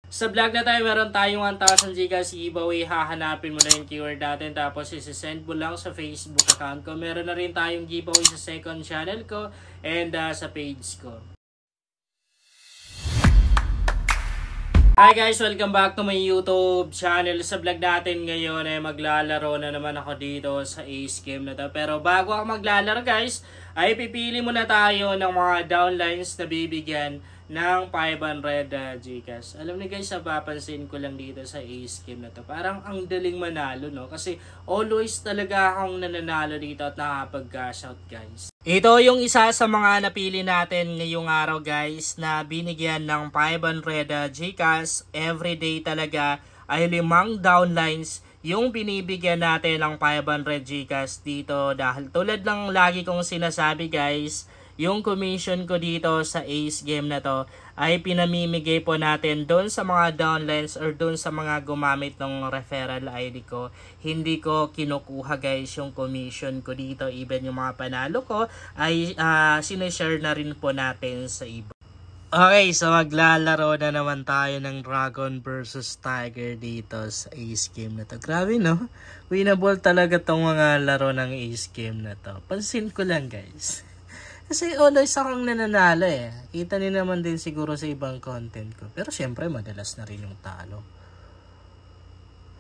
Sa vlog na tayo, meron tayong 1,000 gigas giveaway. Hahanapin mo na yung keyword natin. Tapos, isi-send mo lang sa Facebook account ko. Meron na rin tayong giveaway sa second channel ko and sa page ko. Hi guys! Welcome back to my YouTube channel. Sa vlog natin ngayon ay maglalaro na naman ako dito sa Ace Game na to. Pero bago ako maglalaro guys, ay pipili muna tayo ng mga downlines na bibigyan ng 500 Gcash. Alam niyo guys, napapansin ko lang dito sa Ace Game na to. Parang ang daling manalo, no? Kasi always talaga akong nananalo dito at nakapag-cash out guys. Ito yung isa sa mga napili natin ngayong araw guys na binigyan ng 500 Gcash. Everyday talaga ay 5 downlines yung binibigyan natin ng 500 Gcash dito. Dahil tulad ng lagi kong sinasabi guys, yung commission ko dito sa Ace Game na to ay pinamimigay po natin doon sa mga downlines or doon sa mga gumamit ng referral ID ko. Hindi ko kinukuha guys yung commission ko dito. Even yung mga panalo ko ay sineshare na rin po natin sa iba. Okay, so maglalaro na naman tayo ng Dragon versus Tiger dito sa Ace Game na to. Grabe no? Winnable talaga tong mga laro ng Ace Game na to. Pansin ko lang guys. Kasi always akong nananalo eh. Kita niyo naman din siguro sa ibang content ko. Pero syempre madalas na rin yung talo.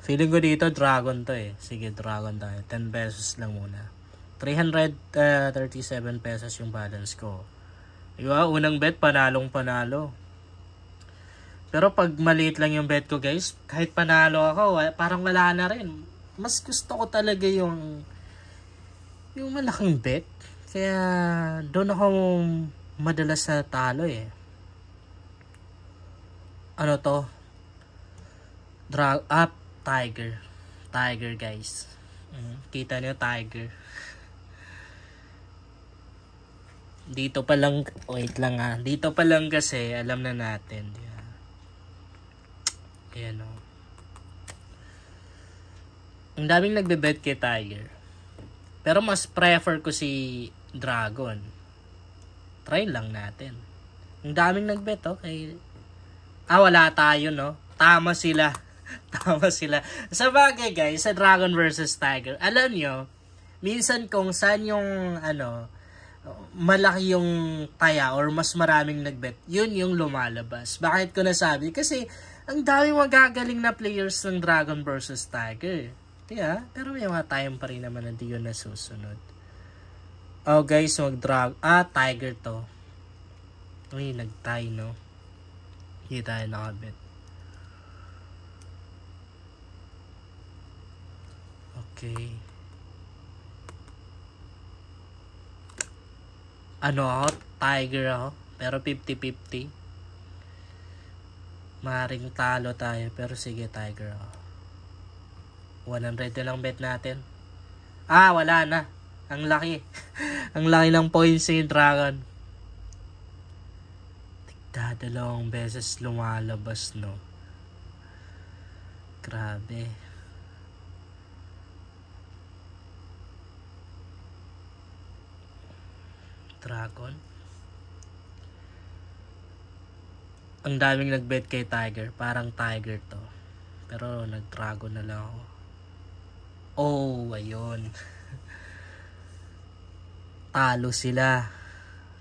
Feeling ko dito Dragon to eh. Sige Dragon tayo. 10 pesos lang muna. 337 pesos yung balance ko. Diba? Unang bet panalong panalo. Pero pag maliit lang yung bet ko guys, kahit panalo ako, parang wala na rin. Mas gusto ko talaga yung malaking bet. Kaya doon ako madalas na talo eh. Ano to? Tiger. Tiger guys. Kita niyo Tiger. Dito pa lang, wait lang ha. Dito pa lang kasi alam na natin. Ayan o. Ang daming nagbe-bet kay Tiger. Pero mas prefer ko si Dragon. Try lang natin. Ang daming nagbet okay. Wala tayo no. Tama sila. Tama sila. Sa bagay guys, sa Dragon versus Tiger, alam nyo, minsan kung saan yung malaki yung taya or mas maraming nagbet, yun yung lumalabas. Bakit ko nasabi? Kasi ang daming magagaling na players ng Dragon versus Tiger. Yeah, pero may mga time pa rin naman na di yun nasusunod. Oh guys, Tiger to. Uy, nag-tie no. Hindi tayo nakabet. Okay. Tiger ako. Pero 50-50. Maring talo tayo. Pero sige, Tiger ako. 100 na lang bet natin. Wala na. Ang laki. Ang laki ng points ni Dragon. Tigdadalawang beses lumalabas, no? Grabe. Dragon. Ang daming nagbet kay Tiger. Parang Tiger to. Pero nag-Dragon na lang ako. Ayun. Talo sila.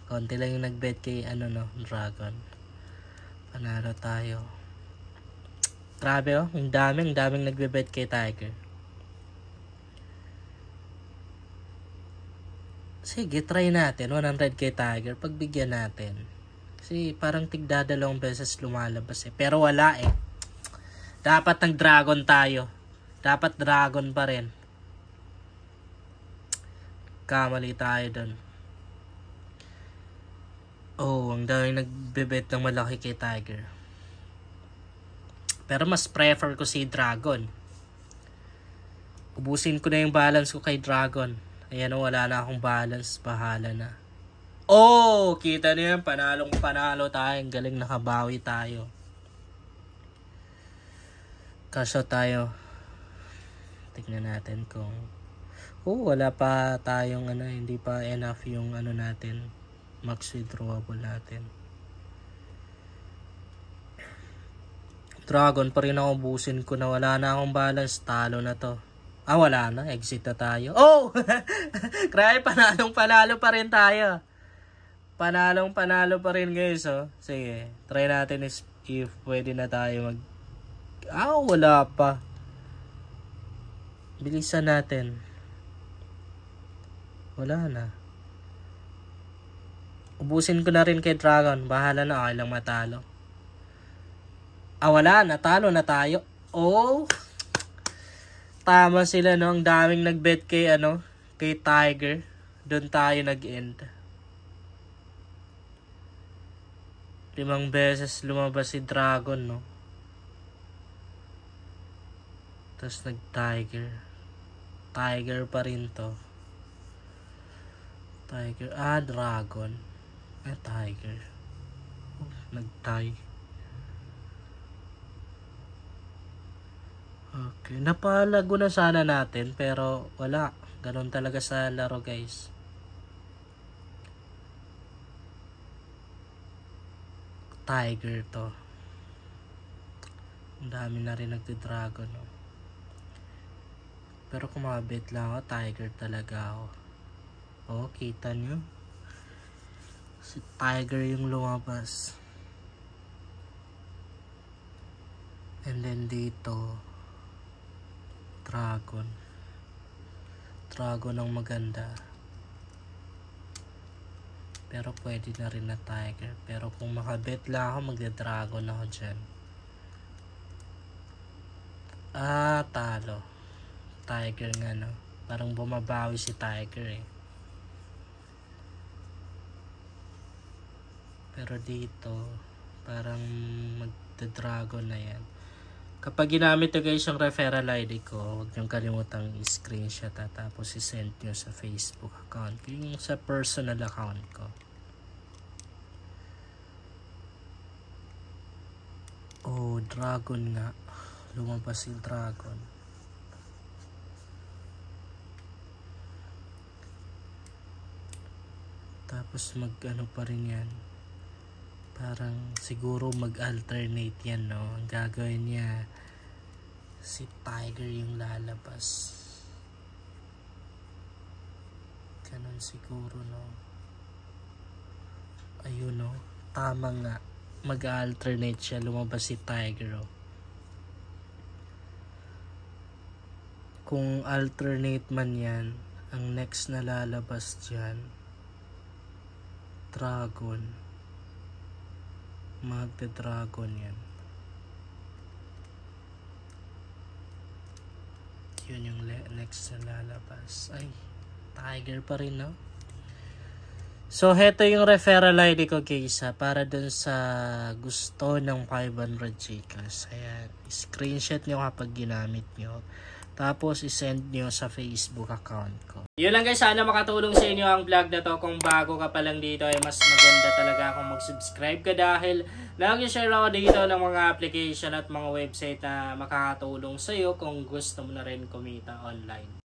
Konti lang yung nagbet kay Dragon. Panalo tayo. Grabe oh. Ang daming nagbebet kay Tiger. Sige, try natin. 100 kay Tiger. Pagbigyan natin. Kasi parang tigdadalawang beses lumalabas eh. Pero wala eh. Dapat nag-Dragon tayo. Dapat Dragon pa rin. Kamali tayo dun. Ang daming nagbebet ng malaki kay Tiger. Pero mas prefer ko si Dragon. Ubusin ko na yung balance ko kay Dragon. Ayan, wala na akong balance. Bahala na. Kita niyo yan. Panalong panalo tayo. Ang galing, nakabawi tayo. Kaso tayo. Tignan natin kung wala pa tayong hindi pa enough yung natin, max withdrawable natin. Dragon pa rin ako, ubusin ko na. Wala na akong balance. Talo na to. Wala na. Exit na tayo. Oh! Grabe, panalo pa rin tayo. Panalo pa rin guys, oh. Sige, try natin if pwede na tayo mag... wala pa. Bilisan natin. Wala na. Ubusin ko na rin kay Dragon. Bahala na, okay lang matalo. Wala. Natalo na tayo. Oh! Tama sila, no? Ang daming nagbet kay, kay Tiger. Doon tayo nag-end. 5 beses lumabas si Dragon, no? Tapos nag-Tiger. Tiger pa rin to. Tiger. Dragon. Tiger. Nag-tie. Okay. Napalago na sana natin, pero wala. Ganun talaga sa laro, guys. Tiger to. Ang dami na rin nagti-Dragon, no? Pero kung makabet lang ako, Tiger talaga ako. Kita nyo? Si Tiger yung lumabas. And then dito, Dragon. Dragon ang maganda. Pero pwede na rin na Tiger. Pero kung makabet lang ako, magda-Dragon ako dyan. Talo. Tiger nga, no? Parang bumabawi si Tiger, eh. Pero dito, parang magda-Dragon na yan. Kapag ginamit nyo guys yung referral ID ko, huwag nyo kalimutang i-screenshot at tapos i-send nyo sa Facebook account ko, yung sa personal account ko. Dragon nga. Lumabas yung Dragon. Tapos mag-ano pa rin yan. Parang siguro mag-alternate yan, no? Ang gagawin niya, si Tiger yung lalabas. Ganun siguro, no? Ayun, no? Tama nga. Mag-alternate siya. Lumabas si Tiger, oh. Kung alternate man yan, ang next na lalabas dyan, Dragon. Magda-Dragon yan. Yun yung next na lalabas. Ay, Tiger pa rin, no? So, heto yung referral ID ko, guys, ha, para dun sa gusto ng 500 Gcash. Ayan, screenshot nyo kapag ginamit nyo. Tapos, isend nyo sa Facebook account ko. Yun lang guys, sana makatulong sa inyo ang vlog na to. Kung bago ka pa lang dito, ay mas maganda talaga kung mag-subscribe ka dahil nag-share ako dito ng mga application at mga website na makakatulong sa iyo kung gusto mo na rin kumita online.